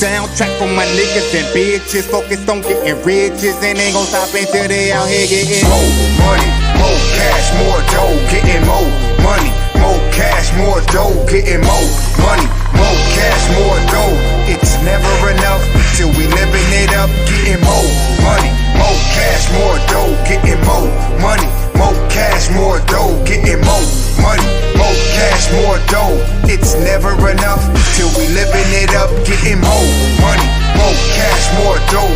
soundtrack for my niggas and bitches. Focused on getting riches and ain't gon' stop until they out here getting more money, more cash, more dough, getting more money, more cash, more dough, getting more money, more cash, more dough. It's never enough till we living it up, getting more money, more cash, more dough, getting more money, more cash, more dough, getting more money, more cash, more dough. It's never enough till we living it up, getting more money, more cash, more dough.